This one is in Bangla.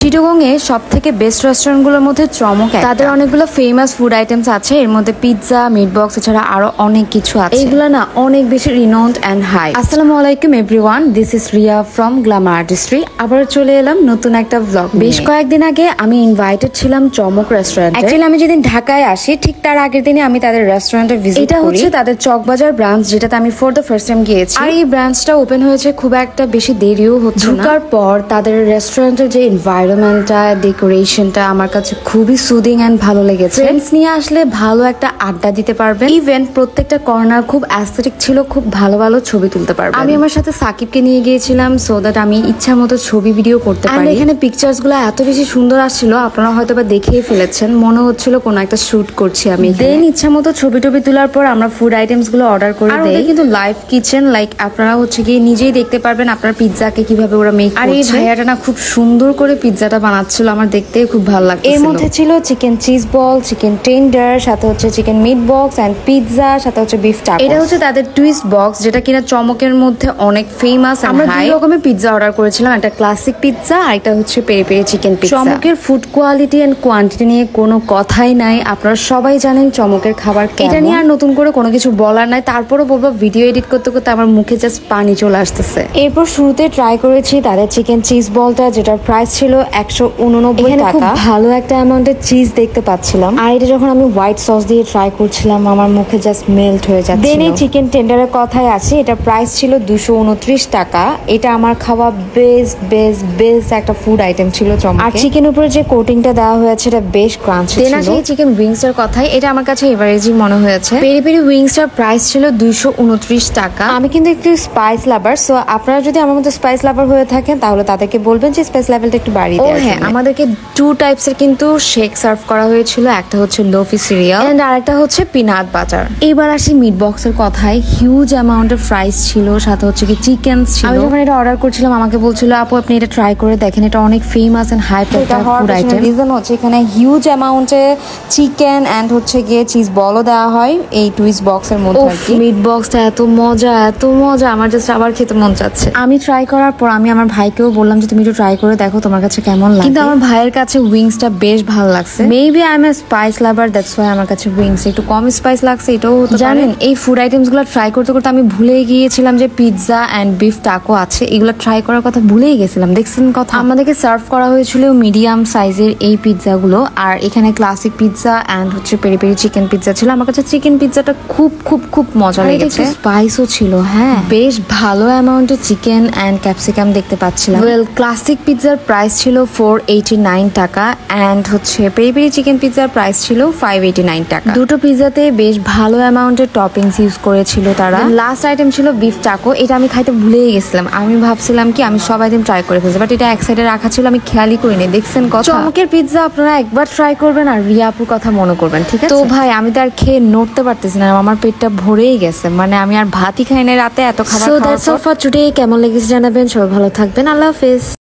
চিটাগং এ সবথেকে বেস্ট রেস্টুরেন্ট গুলোর মধ্যে চমক একটা। তাদের অনেকগুলো ফেমাস ফুড আইটেমস আছে, এর মধ্যে পিৎজা, মিট বক্স এছাড়া আরো অনেক কিছু আছে। এইগুলো না অনেক বেশি রিনাউন্ড এন্ড হাই। আসসালামু আলাইকুম everyone, this is Riya from glamour artistry. আবার চলে এলাম নতুন একটা ব্লগ। বেশ কয়েকদিন আগে আমি ইনভাইটেড ছিলাম চমক রেস্টুরেন্টে। অ্যাকচুয়ালি আমি যেদিন ঢাকায় আসি ঠিক তার আগের দিনে আমি তাদের রেস্টুরেন্টে ভিজিট করি। এটা হচ্ছে তাদের চকবাজার ব্রাঞ্চ, যেটাতে আমি ফর দ্য ফার্স্ট টাইম গিয়েছি। আর এই ব্রাঞ্চটা ওপেন হয়েছে খুব একটা বেশি দেরিও হচ্ছে না। ঢোকার পর তাদের রেস্টুরেন্টের যে এনভায়রনমেন্টটা, ডেকোরেশনটা আমার কাছে খুবই সুদিং এন্ড ভালো লেগেছে। ফ্রেন্ডস নিয়ে আসলে ভালো একটা আড্ডা দিতে পারবেন। ইভেন প্রত্যেকটা কর্নার খুব অ্যাস্থেটিক ছিল, খুব ভালো ভালো ছবি তুলতে পারবেন। আমি আমার সাথে সাকিবকে নিয়ে গিয়েছিলাম সো দ্যাট আমি ইচ্ছা মতো ছবি ভিডিও করতে পারি। এখানে পিকচার্স গুলো এত বেশি সুন্দর আসছিল, আপনারা হয়তো বা দেখেই ফেলেছেন, মনে হচ্ছিল কোনো একটা শুট করছি আমি। দেন ইচ্ছা মতো ছবি টবি তোলার পর আমরা ফুড আইটেমস গুলো অর্ডার করে দেই। কিন্তু লাইভ কিচেন, লাইক আপনারা হচ্ছে গিয়ে নিজেই দেখতে পারবেন আপনার পিৎজাকে কিভাবে ওরা মেক করছে। আর এই ভাইয়াটা না খুব সুন্দর করে পিৎজাটা বানাচ্ছিল, আমার দেখতে খুব ভালো লাগছিল। এর মধ্যে ছিল chicken cheese ball, chicken tender, সাথে হচ্ছে chicken meat box and pizza, সাথে হচ্ছে বিফ টাকোস। এটা হচ্ছে তাদের টুইস্ট বক্স, যেটা কিনা চমকের মধ্যে অনেক ফেমাস। আমরা দুই রকমের পিৎজা অর্ডার করেছিলাম, একটা ক্লাসিক পিৎজা আর একটা হচ্ছে পেরি পেরি চিকেন পিৎজা। চমকের ফুড কোয়ালিটি এন্ড কোয়ান্টিটি নিয়ে কোনো কথাই নাই, আপনারা সবাই জানেন চমকের খাবার কেমন। এটা নিয়ে আর নতুন করে কোনো কিছু বলার নাই। তারপরও বলবো, ভিডিও এডিট করতে করতে আমার মুখে জাস্ট পানি চলে আসতেছে। এরপর শুরুতে ট্রাই করেছি তাদের চিকেন চিজ বলটা, যেটার প্রাইস ছিল 189 টাকা। খুব ভালো একটা অ্যামাউন্টের চিজ দেখতে পাচ্ছিলাম। আর এটা যখন আমি হোয়াইট সস দিয়ে ট্রাই করছিলাম, আমার মুখে জাস্ট মেল্ট হয়ে যাচ্ছে। দেন এই চিকেন টেন্ডারের কথায় আছে, এটা প্রাইস ছিল 229 টাকা। এটা আমার খাওয়া বেস্ট একটা ফুড আইটেম ছিল চমক। আর চিকেন উপরে যে কোটিংটা দেওয়া হয়েছে এটা বেশ ক্রাঞ্চি ছিল। দেন আসে চিকেন উইংস এর কথায়, এটা আমার কাছে এভারেজই মনে হয়েছে। পেরি পেরি উইংস এর প্রাইস ছিল 229 টাকা। আমি কিন্তু একটু স্পাইস লাভার, সো আপনারা যদি আমার মতো স্পাইস লাভার হয়ে থাকেন তাহলে তাদেরকে বলবেন যে স্পাইস লেভেলটা একটু বাড়িয়ে দেওয়ার জন্য। হ্যাঁ, আমাদেরকে 2 টাইপসের কিন্তু শেক সার্ভ করা হয়েছিল, একটা হচ্ছে লোফি সিরিয়াল এন্ড আরেকটা হচ্ছে পিনাট বাটার। এবার আসি মিট বক্সের কথায়, হিউজ অ্যামাউন্টের ফ্রাইস ছিল, সাথে হচ্ছে কি চিকেন ছিল। আমি যখন এটা অর্ডার করছিলাম আমাকে বলছিল আপু আপনি এটা ট্রাই করে দেখেন, এটা অনেক ফেমাস এন্ড হাই একটা ফুড আইটেম। রিজন হচ্ছে এখানে হিউজ অ্যামাউন্টে চিকেন এন্ড হচ্ছে গিয়ে চিজ বলও দেওয়া হয় এই টুইস্ট বক্সের মধ্যে। মিট বক্সটা এত মজা আমার জাস্ট আবার খেতে মন চাচ্ছে। আমি ট্রাই করার পর আমি আমার ভাইকেও বললাম যে তুমি একটু ট্রাই করে দেখো তোমার কাছে কেমন লাগে। কিন্তু আমার ভাইয়ের কাছে উইংসটা বেশ ভালো লাগছে। Maybe I M A spice lover, that's why আমার কাছে উইংস একটু কম স্পাইস লাগছে। এটাও হতে পারে। জানেন এই ফুড আইটেমস গুলো ট্রাই করতে করতে আমি ভুলেই গিয়েছিলাম যে পিৎজা এন্ড বিফ টাকো আছে, এগুলো ট্রাই করার কথা ভুলেই গেছিলাম। দেখছেন কথা, আমাদেরকে সার্ভ করা হয়েছিল মিডিয়াম সাইজের এই পিৎজা গুলো, আর এখানে ক্লাসিক পিৎজা এন্ড হচ্ছে পেরি পেরি চিকেন পিৎজা ছিল। আমার কাছে চিকেন পিৎজাটা খুব মজা লেগেছে। স্পাইসও ছিল, হ্যাঁ বেশ ভালো অ্যামাউন্টে চিকেন এন্ড ক্যাপসিকাম দেখতে পাচ্ছিলাম। ওয়েল, ক্লাসিক পিৎজার প্রাইস ছিল 489 টাকা এন্ড হচ্ছে পেরি পেরি চিকেন পিৎজার প্রাইস ছিল 589 টাকা। দুটো পিৎজাতে বেশ ভালো অ্যামাউন্টের টপিংস ইউজ করেছিল তারা। লাস্ট আইটেম ছিল বিফ টাকো, এটা আমি খাইতে ভুলেই গেছিলাম। আমি ভাবছিলাম কি আমি সব আইটেম ট্রাই করে ফেলছি, বাট এটা এক সাইডে রাখা ছিল, আমি খেয়ালই করিনি। দেখছেন কথা, চমকের পিৎজা আপনারা একবার ট্রাই করবেন আর রিয়াপুর কথা মনে করবেন, ঠিক আছে? তো ভাই আমি তো আর খেয়ে নড়তে পারতেছি না, আমার পেটটা ভরেই গেছে, মানে আমি আর ভাতই খাই না রাতে এত খাবার খাওয়ার পর। So that's all for today. কেমন লেগেছে জানাবেন, সবাই ভালো থাকবেন, আল্লাহ হাফেজ।